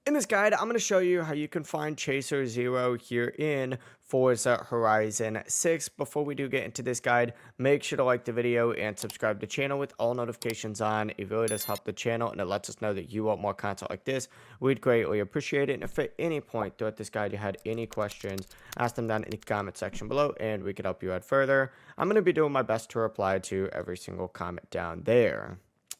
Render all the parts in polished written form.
In this guide, I'm going to show you how you can find Chaser Zero here in Forza Horizon 6. Before we do get into this guide, make sure to like the video and subscribe to the channel with all notifications on. It really does help the channel and it lets us know that you want more content like this. We'd greatly appreciate it. And if at any point throughout this guide you had any questions, ask them down in the comment section below and we could help you out further. I'm going to be doing my best to reply to every single comment down there.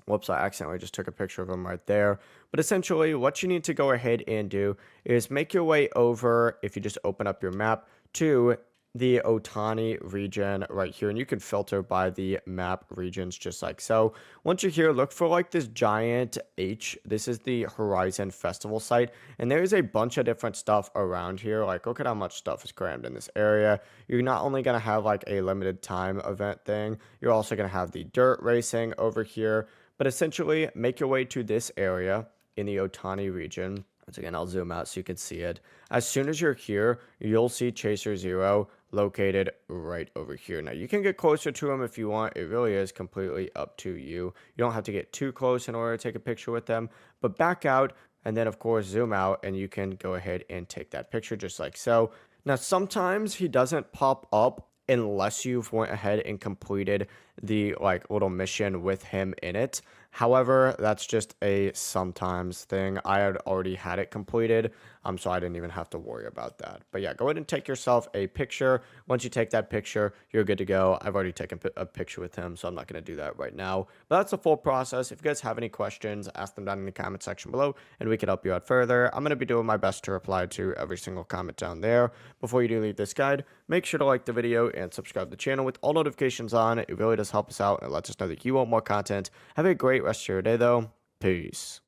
Whoops, I accidentally just took a picture of them right there. But essentially, what you need to go ahead and do is make your way over, if you just open up your map, to the Otani region right here. And you can filter by the map regions just like so. Once you're here, look for like this giant H. This is the Horizon Festival site. And there is a bunch of different stuff around here. Like, look at how much stuff is crammed in this area. You're not only going to have like a limited time event thing, you're also going to have the dirt racing over here. But essentially, make your way to this area in the Otani region. Once again, I'll zoom out so you can see it. As soon as you're here, you'll see Chaser Zero located right over here. Now, you can get closer to him if you want. It really is completely up to you. You don't have to get too close in order to take a picture with them. But back out, and then, of course, zoom out, and you can go ahead and take that picture just like so. Now, sometimes he doesn't pop up unless you've went ahead and completed the like little mission with him in it. However, that's just a sometimes thing. I had already had it completed, so I didn't even have to worry about that. But yeah, go ahead and take yourself a picture. Once you take that picture, you're good to go. I've already taken a picture with him, so I'm not going to do that right now. But that's the full process. If you guys have any questions, ask them down in the comment section below, and we can help you out further. I'm going to be doing my best to reply to every single comment down there. Before you do leave this guide, make sure to like the video and subscribe to the channel with all notifications on. It really does help us out and it lets us know that you want more content. Have a great rest of your day, though. Peace.